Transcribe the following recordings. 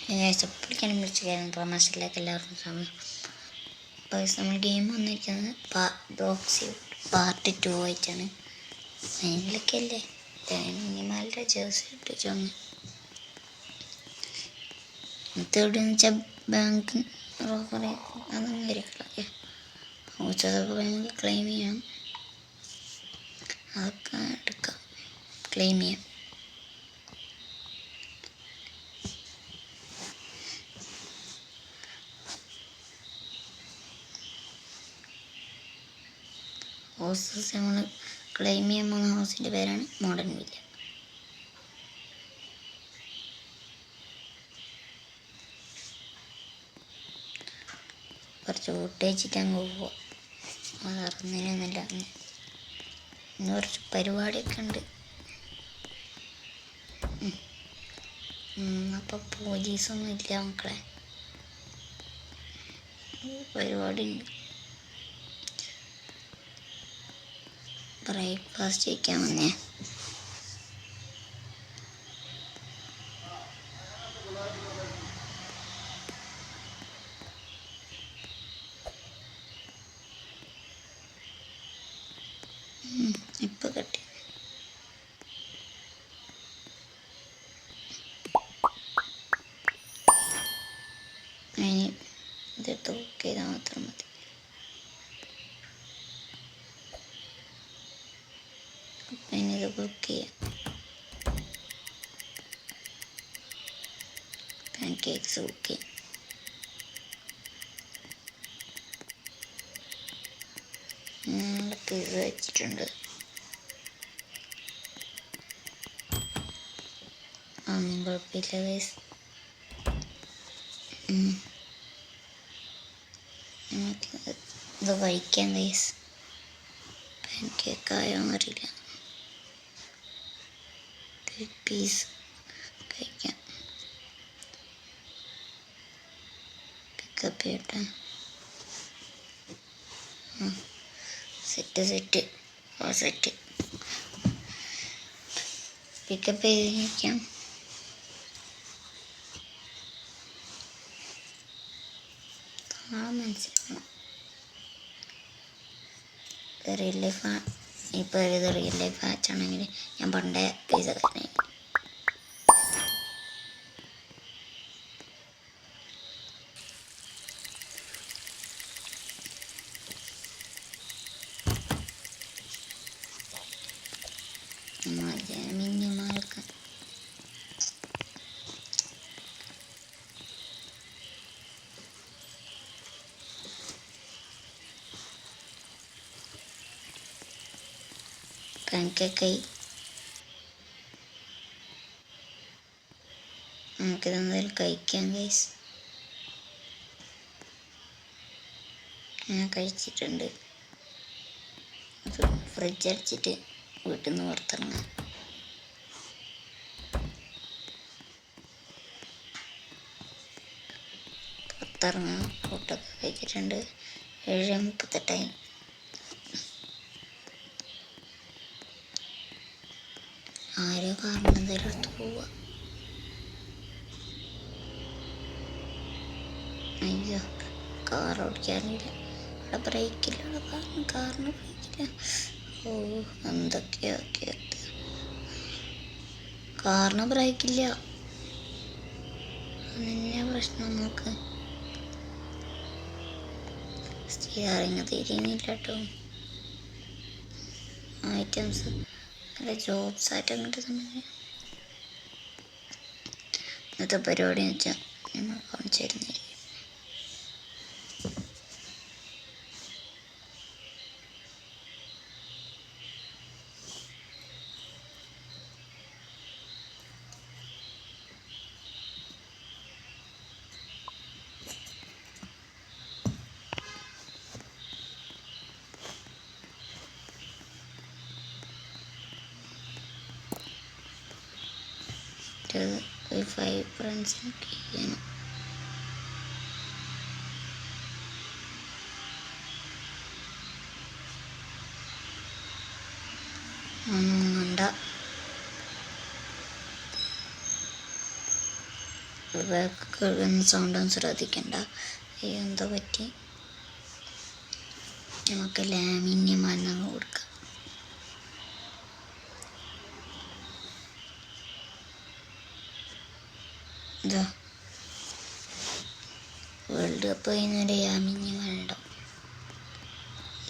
ചപ്പളിക്കാനും വിളിച്ച് കേരള മാസ്റ്ററിലേക്ക് എല്ലാവർക്കും സമയം. അപ്പോൾ നമ്മൾ ഗെയിം വന്നിരിക്കുന്നത് ബോക്സി പാർട്ട് 2 ആയിട്ടാണ്. അതിലൊക്കെയല്ലേ മിനിമാലിൻ്റെ ജേഴ്സി ഇട്ടിച്ച് വന്ന് എവിടെയെന്ന് വെച്ചാൽ ബാങ്ക് റോബറി അതൊന്നും കാര്യങ്ങളൊക്കെ ഊച്ചതൊക്കെ നമുക്ക് ക്ലെയിം ചെയ്യാം. അതൊക്കെ എടുക്കാം, ക്ലെയിം ചെയ്യാം. ഹൗസസ് നമ്മൾ ക്ലെയിം ചെയ്യാൻ പോകുന്ന ഹൗസിൻ്റെ പേരാണ് മോഡേൺ വില്ല. കുറച്ച് വോട്ട് വെച്ചിട്ട് അങ്ങ് പോവുക. അത് അറിഞ്ഞതിനൊന്നുമില്ല. ഇന്ന് കുറച്ച് പരിപാടിയൊക്കെ ഉണ്ട്. അപ്പോൾ പോലീസൊന്നും ഇല്ല മക്കളെ, പരിപാടി ഉണ്ട്. ബ്രേക്ക്ഫാസ്റ്റ് കഴിക്കാൻ വന്നേ. ഇപ്പം കട്ടി അതിന് ഇതെടുത്ത് ബുക്ക് ചെയ്താൽ മാത്രം മതി. അപ്പം ഇനിയിത് ബുക്ക് ചെയ്യാം. പാൻ കേക്ക്സ് ബുക്ക് ചെയ്യാം. പിസ്സ വെച്ചിട്ടുണ്ട്. അതൊന്നും കുഴപ്പമില്ല ഗൈസ്. നമുക്ക് ഇത് കഴിക്കാം ഗൈസ്. പാൻ കേക്കായോന്ന് അറിയില്ല. പീസ് കഴിക്കാം. പിക്കപ്പ് ചെയ്യട്ടെ. സെറ്റ് പിക്കപ്പ് ചെയ്തിരിക്കാം. മനസ്സിലാക്കണം. റിയൽ ലൈഫ് ഇപ്പോൾ ഇത് റിയൽ ലൈഫ് മാച്ചാണെങ്കിൽ ഞാൻ പണ്ടേ പൈസ കഴിഞ്ഞു. മിനിമാൾക്ക് പാൻകേക്കായി. നമുക്കിതെന്തായാലും കഴിക്കാം ഗൈസ്. ഞാൻ കഴിച്ചിട്ടുണ്ട്. ഫ്രിഡ്ജ് അടിച്ചിട്ട് വീട്ടിൽ നിന്ന് പുറത്തിറങ്ങാം. ഫുഡൊക്കെ കഴിച്ചിട്ടുണ്ട്. 7:38 ആരോ കാരണം എന്തായാലും എടുത്ത് പോവുക. അയ്യോ, കാർ ഓടിക്കാറില്ല. അവിടെ ബ്രേക്കില്ല. കാറിന് ബ്രേക്കില്ല. ഓ, എന്തൊക്കെയൊക്കെ കാറിന് ബ്രേക്കില്ല. അതന്നെ പ്രശ്നം. നോക്ക്, സ്റ്റിയറിങ് തിരിയുന്നില്ല കേട്ടോ. ഐറ്റംസ് നല്ല ജോബ്സ് ആയിട്ട് അങ്ങോട്ട് തന്നെ. ഇന്നത്തെ പരിപാടി എന്ന് വെച്ചാൽ നമ്മൾ കാണിച്ചു തരുന്നില്ല. ഒരു 5 ഫ്രണ്ട്സിനെ ചെയ്യണം. ഒന്നും കണ്ട ബാക്ക് കഴുകുന്ന സൗണ്ടൊന്നും ശ്രദ്ധിക്കണ്ട. എന്തോ പറ്റി. നമുക്ക് ലാമിന്യം മണ്ണ് കൊടുക്കാം. ഇതാ വേൾഡ് കപ്പ് കഴിഞ്ഞൊരു ലാമിന്യം ഉണ്ടാവും.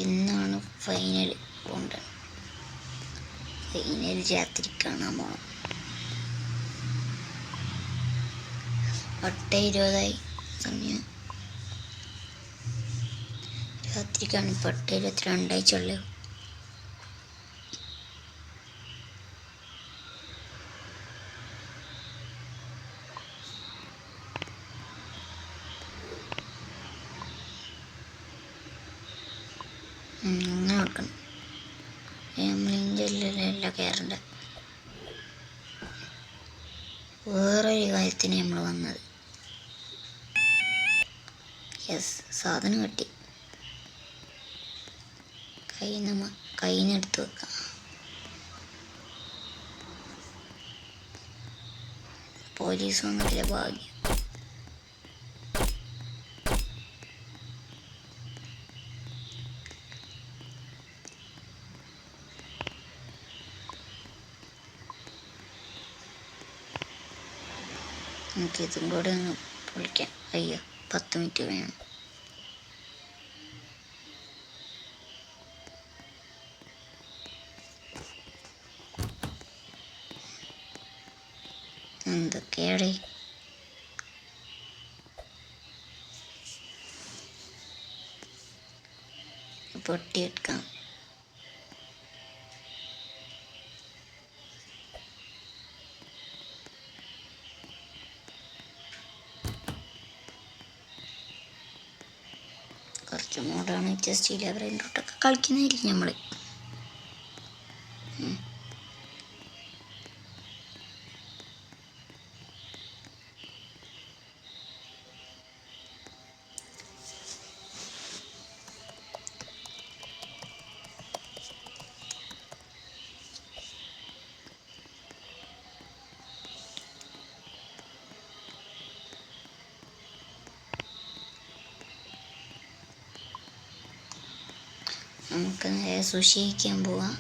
ഇന്നാണ് ഫൈനൽ പോകേണ്ടത്. ഫൈനൽ രാത്രി കാണാൻ പോകണം. 8:20 സമയം. രാത്രിക്കാണ്. ഇപ്പോൾ 8:22 അങ്ങനെ നോക്കണം. നമ്മളിൻ്റെ എല്ലാം കയറണ്ട. വേറൊരു കാര്യത്തിന് നമ്മൾ വന്നത്. യെസ്, സാധനം കിട്ടി. കയ്യിനെടുത്ത് വെക്കാം. പോലീസ് വന്നിട്ടില്ല, ഭാഗ്യം. നമുക്കിതും കൂടെ ഒന്ന് പൊളിക്കാം. അയ്യോ, 10 മിനിറ്റ് വേണം. എന്തൊക്കെയാടേ പൊട്ടിയെടുക്കാം. കുറച്ച് മോഡാണ്. ജസ്റ്റ് 11 തൊട്ടൊക്കെ കളിക്കുന്നതായിരിക്കും നമ്മൾ. നമുക്ക് നേരെ സുഷി കഴിക്കാൻ പോവാം.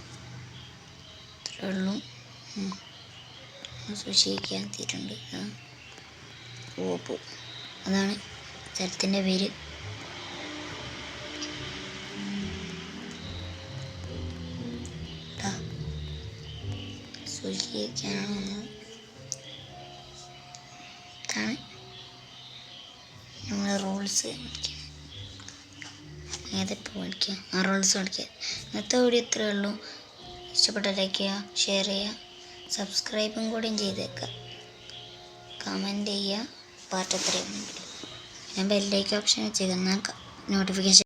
അത്രേ ഉള്ളൂ. സുഷി കഴിക്കാൻ എത്തിയിട്ടുണ്ട്. ഓപ്പോ, അതാണ് സ്ഥലത്തിൻ്റെ പേര്. സുഷി കഴിക്കാനാണ് വന്നത്. ഇതാണ് നമ്മൾ റോൾസ് കളിക്കാം. ഏതിപ്പോൾ കളിക്കുക? റോൾസ് കളിക്കുക. ഇന്നത്തെ വീഡിയോ ഇത്രയേ ഉള്ളൂ. ഇഷ്ടപ്പെട്ട ലൈക്ക് ചെയ്യുക, ഷെയർ ചെയ്യുക, സബ്സ്ക്രൈബും കൂടിയും ചെയ്തേക്കുക, കമൻറ്റ് ചെയ്യുക. പാർട്ട് എത്രയാണെങ്കിൽ പിന്നെ ബെല്ലൈക്കൻ ഓപ്ഷൻ വെച്ചേക്കുന്ന നോട്ടിഫിക്കേഷൻ